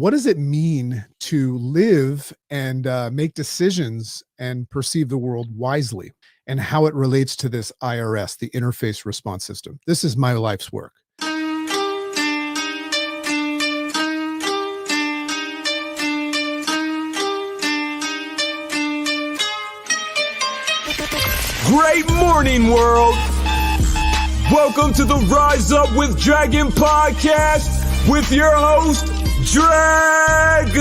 What does it mean to live and make decisions and perceive the world wisely, and how it relates to this IRS, the interface response system? This is my life's work. Great morning, world! Welcome to the Rise Up with Dragon podcast with your host, Dragon!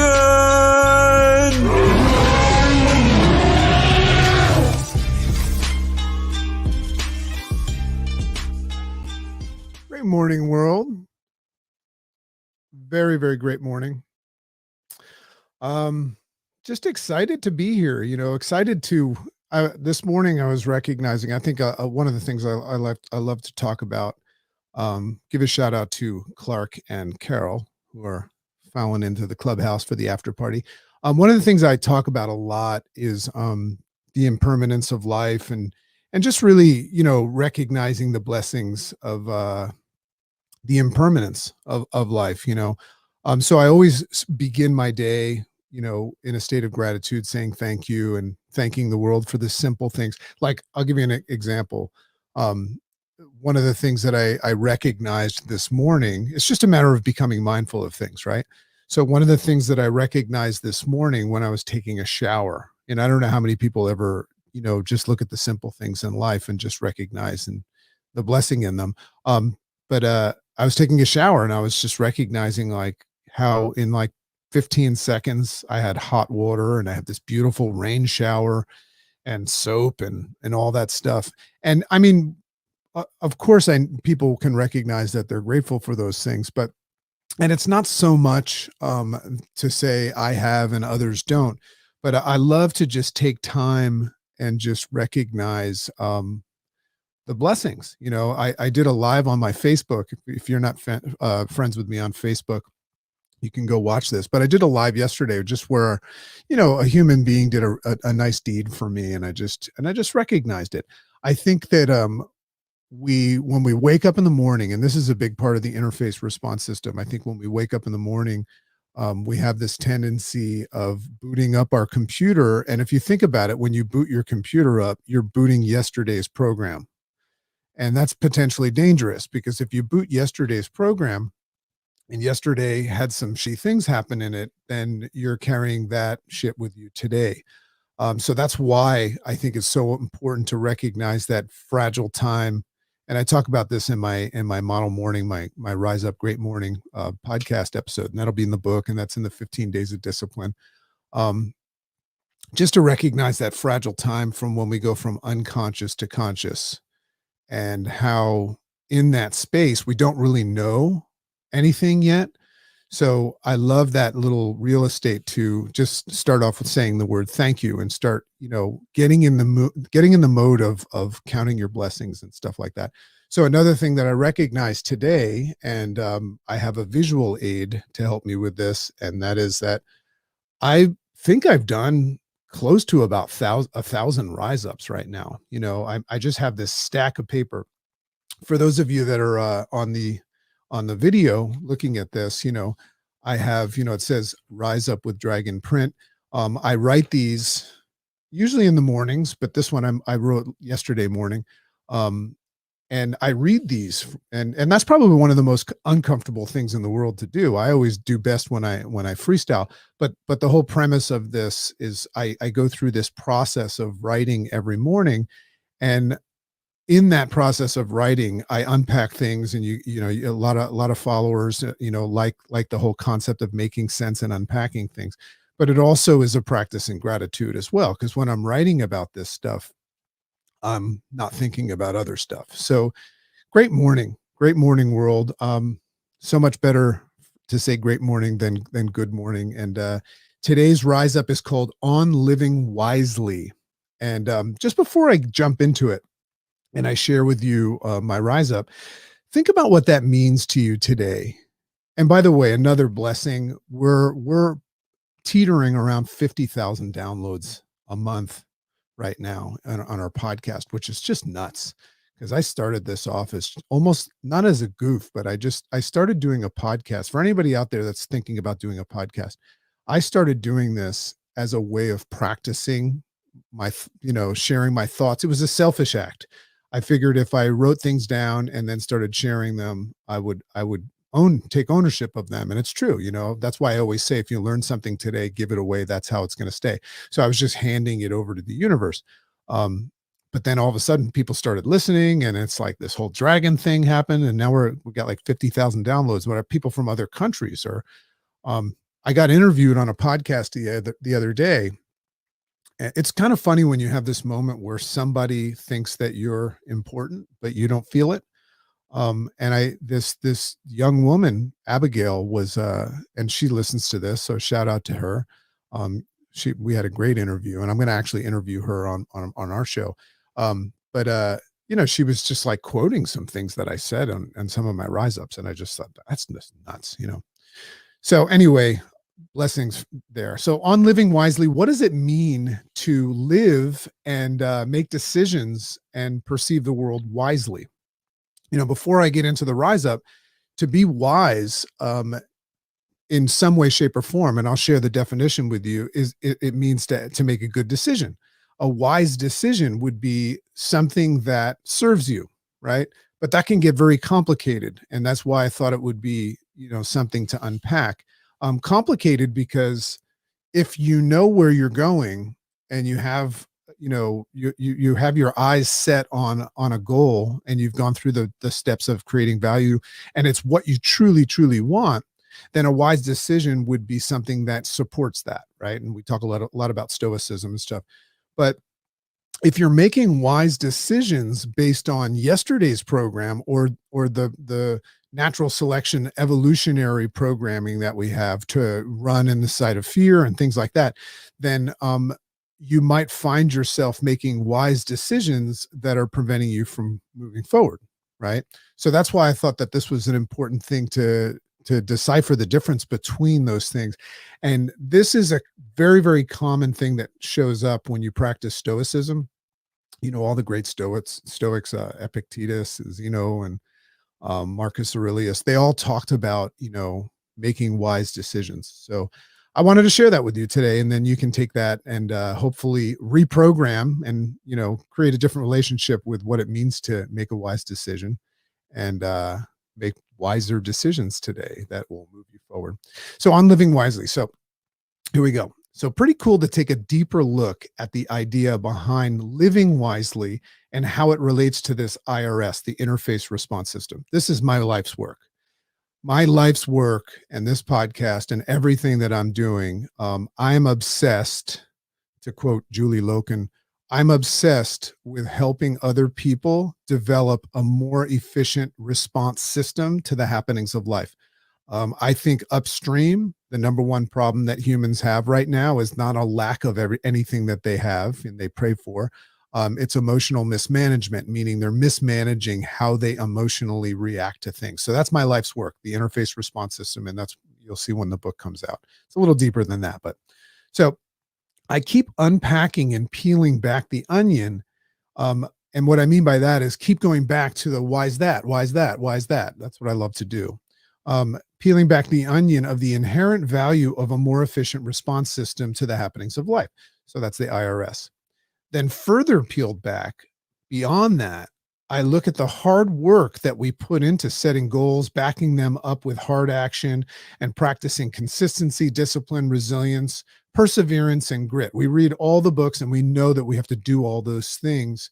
Great morning, world. Very, very great morning. Just excited to be here, excited to this morning I was recognizing, I think one of the things I love to talk about, give a shout out to Clark and Carol, who are filing into the clubhouse for the after party. One of the things I talk about a lot is the impermanence of life and just really, recognizing the blessings of the impermanence of life, So I always begin my day, in a state of gratitude, saying thank you and thanking the world for the simple things. Like, I'll give you an example. One of the things that I recognized this morning, it's just a matter of becoming mindful of things, right? So one of the things that I recognized this morning when I was taking a shower, and I don't know how many people ever, just look at the simple things in life and just recognize and the blessing in them. But I was taking a shower and I was just recognizing like how in like 15 seconds, I had hot water and I had this beautiful rain shower and soap and all that stuff. And I mean, of course, people can recognize that they're grateful for those things, and it's not so much to say I have and others don't, but I love to just take time and just recognize the blessings. I did a live on my Facebook. If you're not friends with me on Facebook, you can go watch this, but I did a live yesterday just where, a human being did a nice deed for me. And I just recognized it. I think that, when we wake up in the morning, and this is a big part of the interface response system. I think when we wake up in the morning, we have this tendency of booting up our computer. And if you think about it, when you boot your computer up, you're booting yesterday's program. And that's potentially dangerous because if you boot yesterday's program, and yesterday had some shitty things happen in it, then you're carrying that shit with you today. So that's why I think it's so important to recognize that fragile time. And I talk about this in my model morning, my Rise Up Great Morning podcast episode, and that'll be in the book, and that's in the 15 Days of Discipline. Just to recognize that fragile time from when we go from unconscious to conscious, and how in that space we don't really know anything yet. So I love that little real estate to just start off with saying the word thank you and start, getting in the mode of counting your blessings and stuff like that. So another thing that I recognize today, and I have a visual aid to help me with this, and that is that I think I've done close to about 1,000 rise ups right now. I just have this stack of paper. For those of you that are on the video looking at this, I have, it says Rise Up with Dragon print. I write these usually in the mornings, but this one I wrote yesterday morning. And I read these, and that's probably one of the most uncomfortable things in the world to do. I always do best when I freestyle, but the whole premise of this is I go through this process of writing every morning, and in that process of writing, I unpack things, and a lot of followers, like the whole concept of making sense and unpacking things. But it also is a practice in gratitude as well, because when I'm writing about this stuff, I'm not thinking about other stuff. So, great morning, world. So much better to say great morning than good morning. And today's Rise Up is called On Living Wisely. And just before I jump into it, and I share with you my Rise Up, think about what that means to you today. And by the way, another blessing, we're teetering around 50,000 downloads a month right now on our podcast, which is just nuts because I started this off as almost not as a goof, but I started doing a podcast. For anybody out there that's thinking about doing a podcast, I started doing this as a way of practicing sharing my thoughts. It was a selfish act. I figured if I wrote things down and then started sharing them, I would take ownership of them. And it's true, that's why I always say, if you learn something today, give it away. That's how it's going to stay. So I was just handing it over to the universe. Um, but then all of a sudden people started listening, and it's like this whole dragon thing happened. And now we got like 50,000 downloads, but people from other countries or, I got interviewed on a podcast the other day. It's kind of funny when you have this moment where somebody thinks that you're important, but you don't feel it. And this young woman, Abigail, was and she listens to this, so shout out to her. We had a great interview, and I'm going to actually interview her on our show. But she was just like quoting some things that I said on some of my rise ups, and I just thought, that's just nuts. So anyway, blessings there. So on living wisely, what does it mean to live and make decisions and perceive the world wisely? Before I get into the rise up, to be wise in some way, shape, or form, and I'll share the definition with you, is it means to make a good decision. A wise decision would be something that serves you, right? But that can get very complicated. And that's why I thought it would be, something to unpack. Complicated because if you know where you're going and you have you have your eyes set on a goal, and you've gone through the steps of creating value, and it's what you truly want, then a wise decision would be something that supports that, right? And we talk a lot about stoicism and stuff. But if you're making wise decisions based on yesterday's program or the natural selection evolutionary programming that we have to run in the side of fear and things like that, then you might find yourself making wise decisions that are preventing you from moving forward, right? So that's why I thought that this was an important thing to decipher the difference between those things. And this is a very, very common thing that shows up when you practice stoicism. All the great Stoics, Epictetus, Zeno, and Marcus Aurelius, they all talked about, making wise decisions. So I wanted to share that with you today, and then you can take that and hopefully reprogram and, create a different relationship with what it means to make a wise decision and make wiser decisions today that will move you forward. So on living wisely. So here we go. So pretty cool to take a deeper look at the idea behind living wisely and how it relates to this IRS, the interface response system. This is my life's work. My life's work and this podcast and everything that I'm doing. I am obsessed, to quote Julie Loken, I'm obsessed with helping other people develop a more efficient response system to the happenings of life. I think upstream, the number one problem that humans have right now is not a lack of anything that they have and they pray for. It's emotional mismanagement, meaning they're mismanaging how they emotionally react to things. So that's my life's work, the interface response system. And that's, you'll see when the book comes out. It's a little deeper than that, but so I keep unpacking and peeling back the onion. And what I mean by that is keep going back to the why is that? Why is that? Why is that? That's what I love to do. Peeling back the onion of the inherent value of a more efficient response system to the happenings of life. So that's the IRS. Then further peeled back beyond that, I look at the hard work that we put into setting goals, backing them up with hard action, and practicing consistency, discipline, resilience, perseverance, and grit. We read all the books and we know that we have to do all those things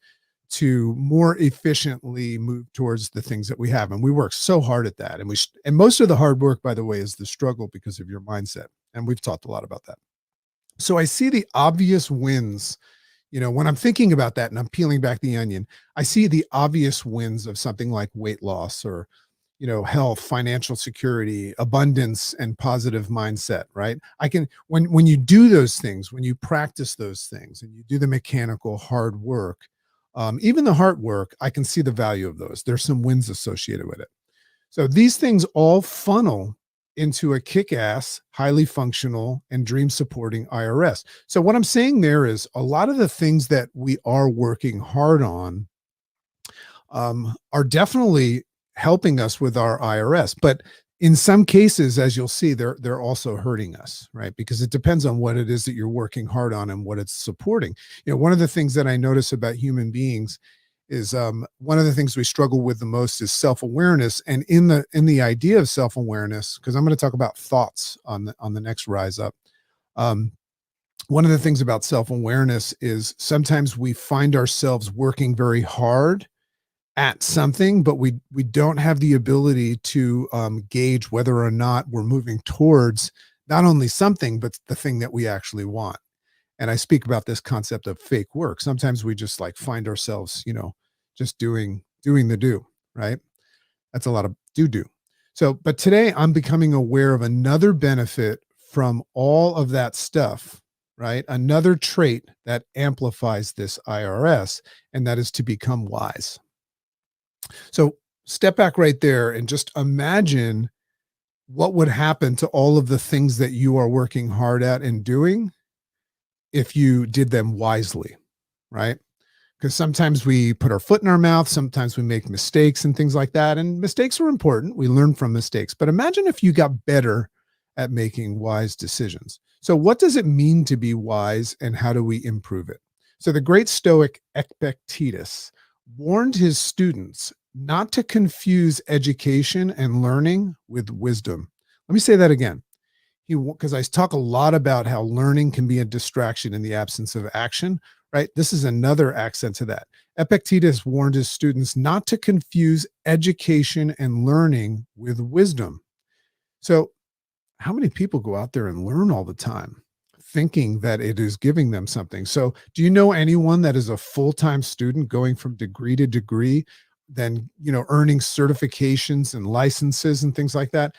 to more efficiently move towards the things that we have. And we work so hard at that. And most of the hard work, by the way, is the struggle because of your mindset. And we've talked a lot about that. So I see the obvious wins. When I'm thinking about that and I'm peeling back the onion, I see the obvious wins of something like weight loss or, health, financial security, abundance, and positive mindset, right? When you do those things, when you practice those things and you do the mechanical hard work, even the hard work, I can see the value of those. There's some wins associated with it. So these things all funnel into a kick-ass, highly functional, and dream-supporting IRS. So what I'm saying there is a lot of the things that we are working hard on are definitely helping us with our IRS. But in some cases, as you'll see, they're also hurting us, right? Because it depends on what it is that you're working hard on and what it's supporting. One of the things that I notice about human beings is one of the things we struggle with the most is self-awareness. And in the idea of self-awareness, because I'm going to talk about thoughts on the next Rise Up. Um, One of the things about self-awareness is sometimes we find ourselves working very hard at something, but we don't have the ability to gauge whether or not we're moving towards not only something, but the thing that we actually want. And I speak about this concept of fake work. Sometimes we just like find ourselves, just doing the do, right? That's a lot of do. So, but today I'm becoming aware of another benefit from all of that stuff, right? Another trait that amplifies this IRS, and that is to become wise. So, step back right there and just imagine what would happen to all of the things that you are working hard at and doing if you did them wisely, right? Because sometimes we put our foot in our mouth, sometimes we make mistakes and things like that. And mistakes are important. We learn from mistakes. But imagine if you got better at making wise decisions. So, what does it mean to be wise and how do we improve it? So, the great Stoic Epictetus warned his students not to confuse education and learning with wisdom. Let me say that again. Because I talk a lot about how learning can be a distraction in the absence of action, right? This is another accent to that. Epictetus warned his students not to confuse education and learning with wisdom. So, how many people go out there and learn all the time thinking that it is giving them something? So, do you know anyone that is a full-time student going from degree to degree, then, earning certifications and licenses and things like that?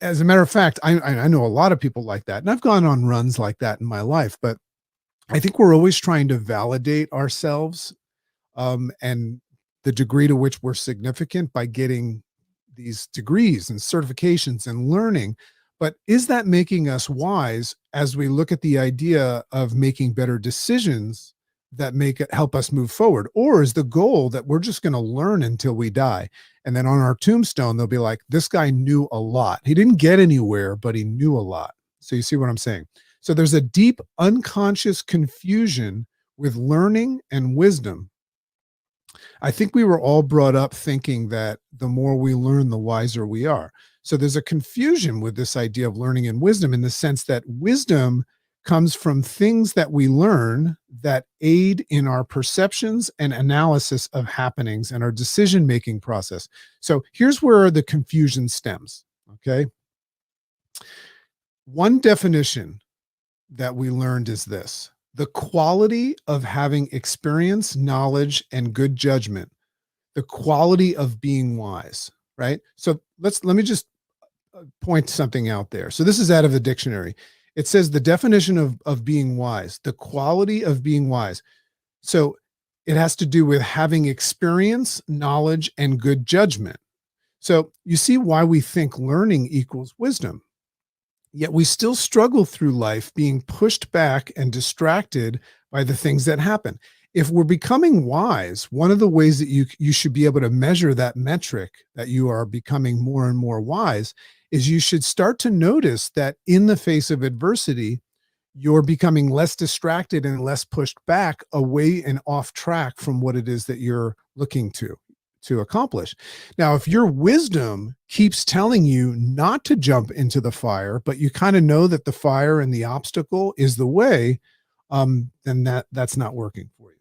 As a matter of fact, I know a lot of people like that, and I've gone on runs like that in my life, but I think we're always trying to validate ourselves, and the degree to which we're significant by getting these degrees and certifications and learning. But is that making us wise as we look at the idea of making better decisions that make it help us move forward? Or is the goal that we're just going to learn until we die? And then on our tombstone, they'll be like, this guy knew a lot. He didn't get anywhere, but he knew a lot. So you see what I'm saying? So there's a deep unconscious confusion with learning and wisdom. I think we were all brought up thinking that the more we learn, the wiser we are. So there's a confusion with this idea of learning and wisdom in the sense that wisdom comes from things that we learn that aid in our perceptions and analysis of happenings and our decision making process. So here's where the confusion stems. Okay. One definition that we learned is this: the quality of having experience, knowledge, and good judgment, the quality of being wise, right? So let me just point something out there. So this is out of the dictionary. It says the definition of being wise, the quality of being wise. So it has to do with having experience, knowledge, and good judgment. So you see why we think learning equals wisdom. Yet we still struggle through life being pushed back and distracted by the things that happen. If we're becoming wise, one of the ways that you should be able to measure that metric that you are becoming more and more wise is you should start to notice that in the face of adversity, you're becoming less distracted and less pushed back away and off track from what it is that you're looking to accomplish. Now, if your wisdom keeps telling you not to jump into the fire, but you kind of know that the fire and the obstacle is the way, then that's not working for you.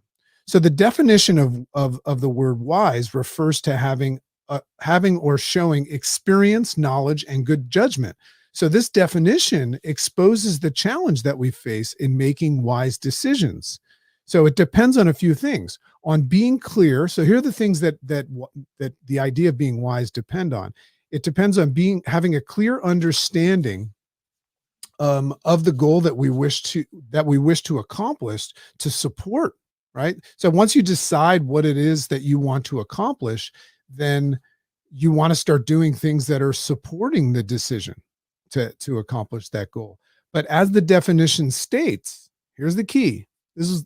So the definition of the word wise refers to having or showing experience, knowledge, and good judgment. So this definition exposes the challenge that we face in making wise decisions. So it depends on a few things. On being clear. So here are the things that the idea of being wise depend on. It depends on having a clear understanding of the goal that we wish to accomplish to support, right? So once you decide what it is that you want to accomplish, then you want to start doing things that are supporting the decision to accomplish that goal. But as the definition states, here's the key: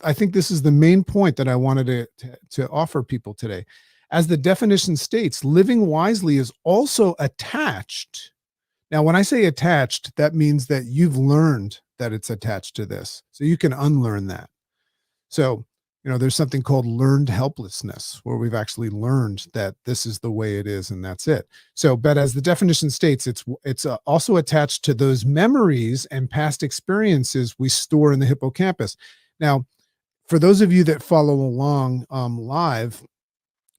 I think this is the main point that I wanted to offer people today. As the definition states, living wisely is also attached. Now, when I say attached, that means that you've learned that it's attached to this. So you can unlearn that. So, there's something called learned helplessness, where we've actually learned that this is the way it is and that's it. So, but as the definition states, it's also attached to those memories and past experiences we store in the hippocampus. Now, for those of you that follow along live,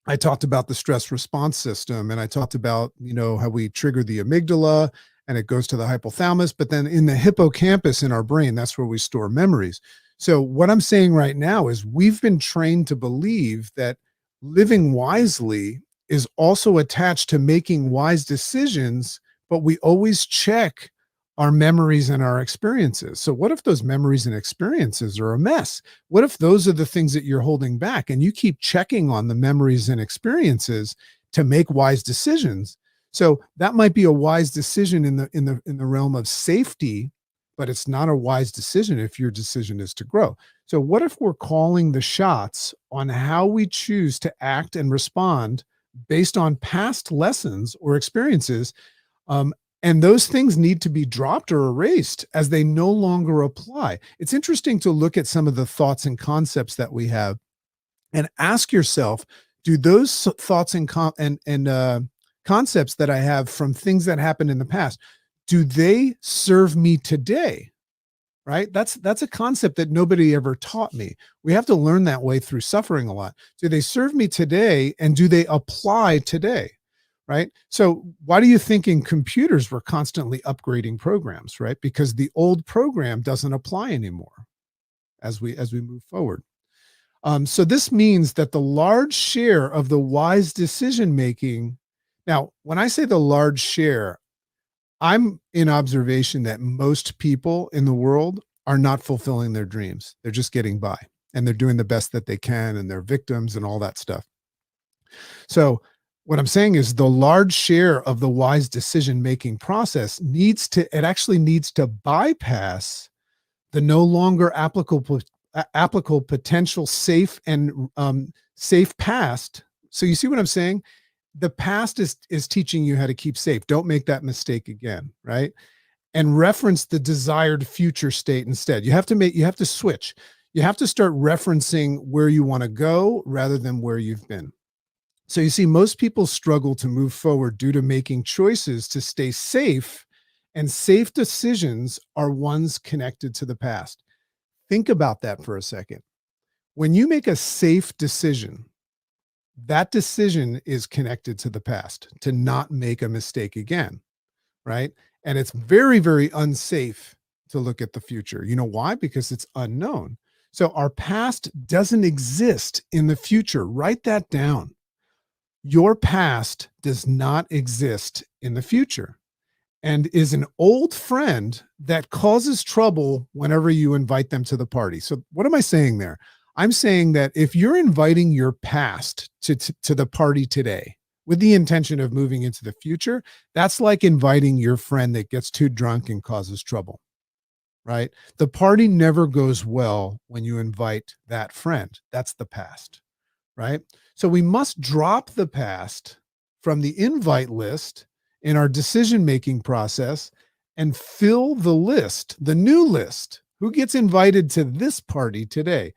I talked about the stress response system, and I talked about, how we trigger the amygdala and it goes to the hypothalamus, but then in the hippocampus in our brain, that's where we store memories. So what I'm saying right now is we've been trained to believe that living wisely is also attached to making wise decisions, but we always check our memories and our experiences. So what if those memories and experiences are a mess? What if those are the things that you're holding back and you keep checking on the memories and experiences to make wise decisions? So that might be a wise decision in the realm of safety, but it's not a wise decision if your decision is to grow. So what if we're calling the shots on how we choose to act and respond based on past lessons or experiences? Um, and those things need to be dropped or erased as they no longer apply. It's interesting to look at some of the thoughts and concepts that we have and ask yourself, do those thoughts and concepts that I have from things that happened in the past, do they serve me today? Right? That's a concept that nobody ever taught me. We have to learn that way through suffering a lot. Do they serve me today, and do they apply today? Right? So why do you think in computers we're constantly upgrading programs, right? Because the old program doesn't apply anymore as we move forward. So this means that the large share of the wise decision making. Now, when I say the large share, I'm in observation that most people in the world are not fulfilling their dreams. They're just getting by, and they're doing the best that they can, and they're victims and all that stuff. So what I'm saying is the large share of the wise decision making process actually needs to bypass the no longer applicable potential safe and safe past. So you see what I'm saying? The past is teaching you how to keep safe. Don't make that mistake again, right? And reference the desired future state instead. You have to switch. You have to start referencing where you want to go rather than where you've been. So you see, most people struggle to move forward due to making choices to stay safe, and safe decisions are ones connected to the past. Think about that for a second. When you make a safe decision, that decision is connected to the past, to not make a mistake again, right? And it's very, very unsafe to look at the future. You know why? Because it's unknown. So our past doesn't exist in the future. Write that down. Your past does not exist in the future and is an old friend that causes trouble whenever you invite them to the party. So what am I saying there? I'm saying that if you're inviting your past to the party today with the intention of moving into the future, that's like inviting your friend that gets too drunk and causes trouble, right? The party never goes well when you invite that friend. That's the past, right? So we must drop the past from the invite list in our decision-making process and fill the list, the new list. Who gets invited to this party today?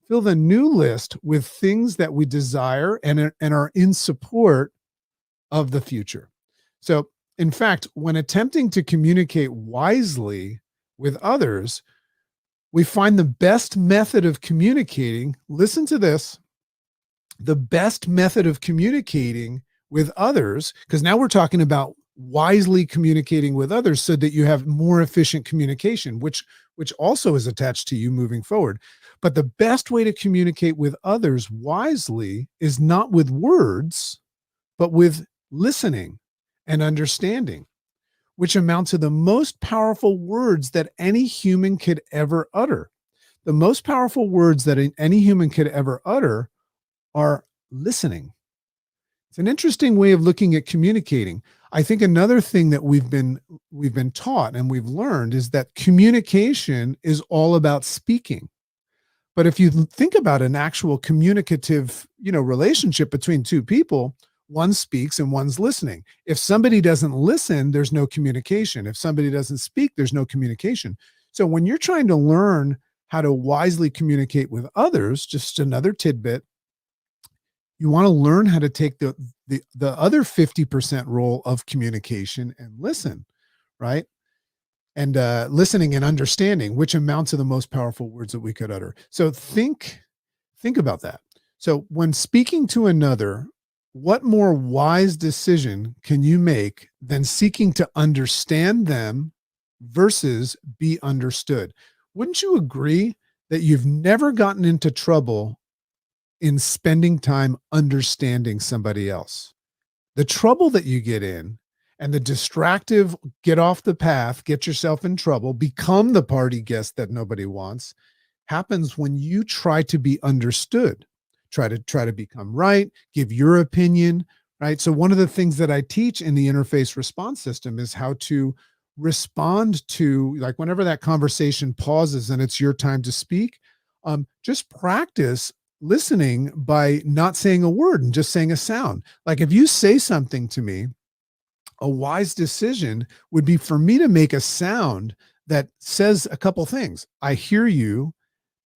Fill the new list with things that we desire and are in support of the future. So, in fact, when attempting to communicate wisely with others, we find the best method of communicating. Listen to this. The best method of communicating with others, because now we're talking about wisely communicating with others so that you have more efficient communication, which also is attached to you moving forward. But the best way to communicate with others wisely is not with words, but with listening and understanding, which amount to the most powerful words that any human could ever utter. The most powerful words that any human could ever utter are listening. It's an interesting way of looking at communicating. I think another thing that we've been taught and we've learned is that communication is all about speaking. But if you think about an actual communicative, relationship between two people, one speaks and one's listening. If somebody doesn't listen, there's no communication. If somebody doesn't speak, there's no communication. So when you're trying to learn how to wisely communicate with others, just another tidbit, you want to learn how to take the other 50% role of communication and listen, right? And listening and understanding, which amounts to the most powerful words that we could utter. So think about that. So when speaking to another, what more wise decision can you make than seeking to understand them versus be understood? Wouldn't you agree that you've never gotten into trouble in spending time understanding somebody else? The trouble that you get in and the distractive get off the path, get yourself in trouble, become the party guest that nobody wants, happens when you try to be understood, try to become right, give your opinion, right? So one of the things that I teach in the interface response system is how to respond to, like, whenever that conversation pauses and it's your time to speak, just practice listening by not saying a word and just saying a sound. Like, if you say something to me, a wise decision would be for me to make a sound that says a couple things. I hear you,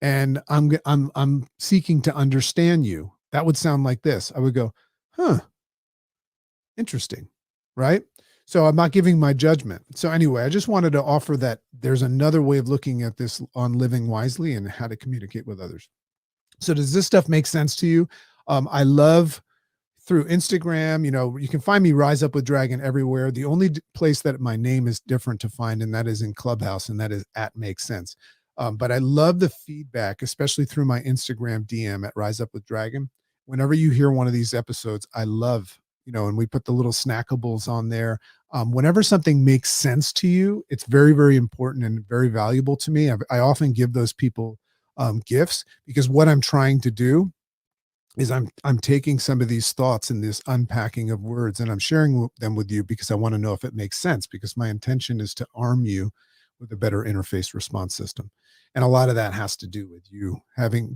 and I'm seeking to understand you. That would sound like this. I would go, huh, interesting, right? So I'm not giving my judgment. So anyway, I just wanted to offer that there's another way of looking at this on living wisely and how to communicate with others. So does this stuff make sense to you? I love through Instagram, you can find me Rise Up with Dragon everywhere. The only place that my name is different to find, and that is in Clubhouse, and that is at Make Sense. But I love the feedback, especially through my Instagram DM at Rise Up with Dragon. Whenever you hear one of these episodes, I love, and we put the little snackables on there. Whenever something makes sense to you, it's very, very important and very valuable to me. I often give those people gifts, because what I'm trying to do is I'm taking some of these thoughts and this unpacking of words, and I'm sharing them with you because I want to know if it makes sense, because my intention is to arm you with a better interface response system. And a lot of that has to do with you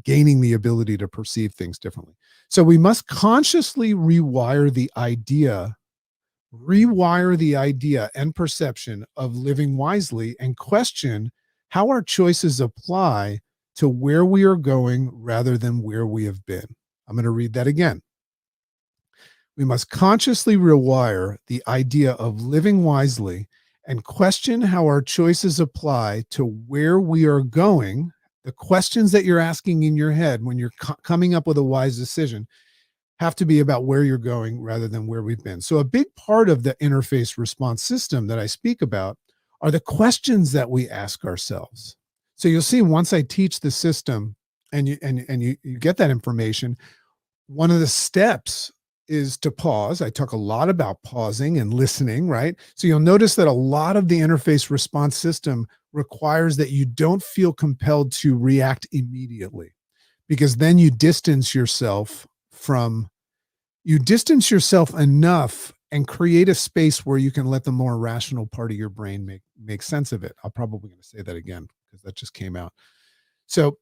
gaining the ability to perceive things differently. So we must consciously rewire the idea and perception of living wisely, and question how our choices apply to where we are going rather than where we have been. I'm going to read that again. We must consciously rewire the idea of living wisely and question how our choices apply to where we are going. The questions that you're asking in your head when you're coming up with a wise decision have to be about where you're going rather than where we've been. So a big part of the interface response system that I speak about are the questions that we ask ourselves. So you'll see, once I teach the system and you get that information, one of the steps is to pause. I talk a lot about pausing and listening, right? So you'll notice that a lot of the interface response system requires that you don't feel compelled to react immediately, because then you distance yourself enough and create a space where you can let the more rational part of your brain make sense of it. I'm probably going to say that again because that just came out. So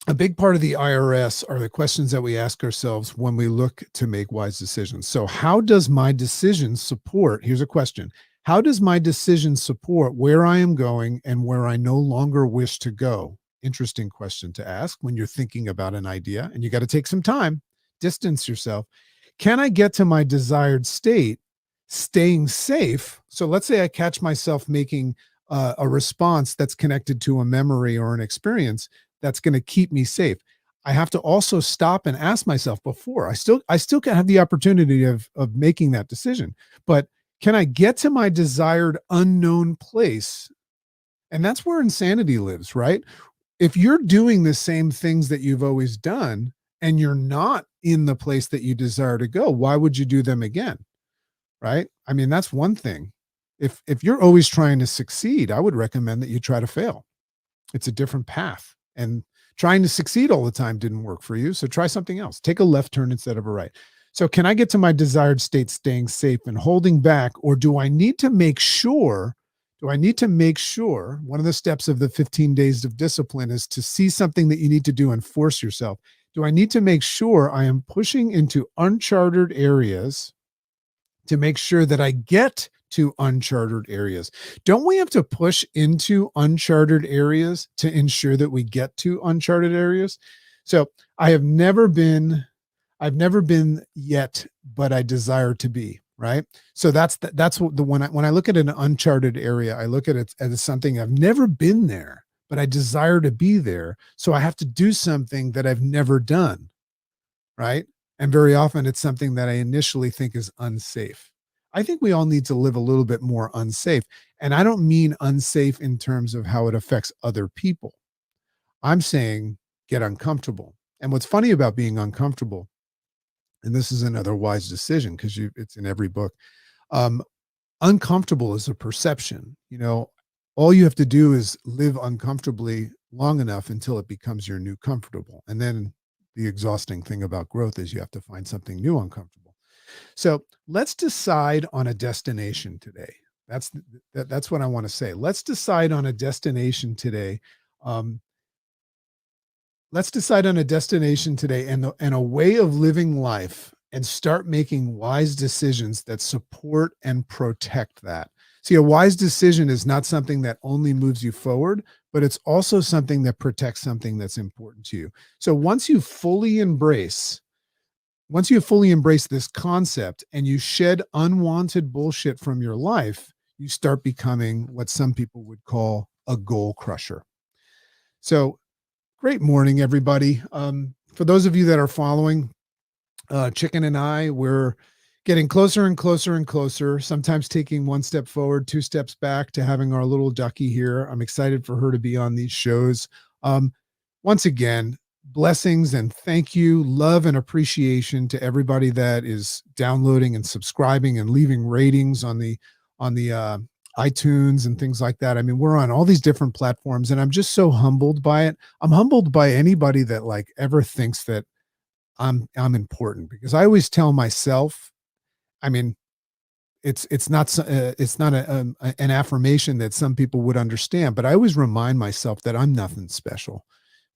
a big part of the IRS are the questions that we ask ourselves when we look to make wise decisions. So how does my decision support, here's a question, how does my decision support where I am going and where I no longer wish to go? Interesting question to ask when you're thinking about an idea, and you got to take some time, distance yourself. Can I get to my desired state staying safe? So let's say I catch myself making a response that's connected to a memory or an experience that's going to keep me safe. I have to also stop and ask myself before. I still can have the opportunity of making that decision, but can I get to my desired unknown place? And that's where insanity lives, right? If you're doing the same things that you've always done and you're not in the place that you desire to go, why would you do them again? Right? I mean, that's one thing. If you're always trying to succeed, I would recommend that you try to fail. It's a different path. And trying to succeed all the time didn't work for you. So try something else. Take a left turn instead of a right. So can I get to my desired state staying safe and holding back, or do I need to make sure Do I need to make sure one of the steps of the 15 days of discipline is to see something that you need to do and force yourself? Do I need to make sure I am pushing into uncharted areas to make sure that I get to uncharted areas? Don't we have to push into uncharted areas to ensure that we get to uncharted areas? So I have never been, I've never been yet, but I desire to be. Right. So that's what the when I look at an uncharted area, I look at it as something I've never been there, but I desire to be there. So I have to do something that I've never done. Right. And very often it's something that I initially think is unsafe. I think we all need to live a little bit more unsafe. And I don't mean unsafe in terms of how it affects other people. I'm saying get uncomfortable. And what's funny about being uncomfortable, and this is another wise decision because it's in every book. Um, Uncomfortable is a perception. All you have to do is live uncomfortably long enough until it becomes your new comfortable. And then the exhausting thing about growth is you have to find something new uncomfortable. So let's decide on a destination today. That's what I want to say. Let's decide on a destination today. Um, let's decide on a destination today and a way of living life and start making wise decisions that support and protect that. See, a wise decision is not something that only moves you forward, but it's also something that protects something that's important to you. So once you fully embrace this concept and you shed unwanted bullshit from your life, you start becoming what some people would call a goal crusher. So, great morning, everybody. For those of you that are following, Chicken and I, we're getting closer and closer and closer, sometimes taking one step forward, two steps back to having our little ducky here. I'm excited for her to be on these shows. Once again, blessings and thank you, love and appreciation to everybody that is downloading and subscribing and leaving ratings on the iTunes and things like that. I mean, we're on all these different platforms, and I'm just so humbled by it. I'm humbled by anybody that like ever thinks that I'm important, because I always tell myself, I mean, it's not an affirmation that some people would understand, but I always remind myself that I'm nothing special,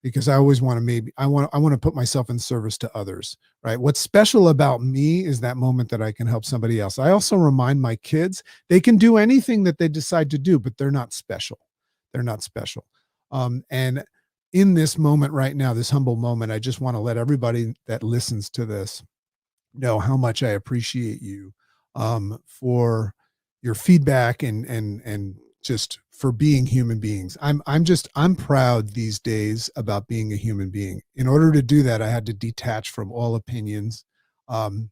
because I always want to I want to put myself in service to others, right? What's special about me is that moment that I can help somebody else. I also remind my kids they can do anything that they decide to do, but they're not special. They're not special. And in this moment right now, this humble moment, I just want to let everybody that listens to this know how much I appreciate you, for your feedback and just for being human beings. I'm proud these days about being a human being. In order to do that, I had to detach from all opinions. Um,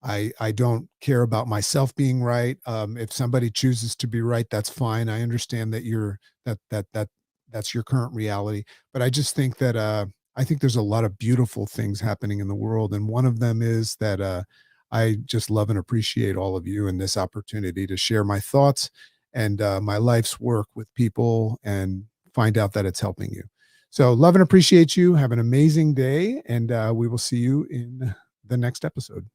I don't care about myself being right. If somebody chooses to be right, that's fine. I understand that that's your current reality. But I just think that I think there's a lot of beautiful things happening in the world, and one of them is that I just love and appreciate all of you and this opportunity to share my thoughts and my life's work with people and find out that it's helping you. So love and appreciate you. Have an amazing day, and we will see you in the next episode.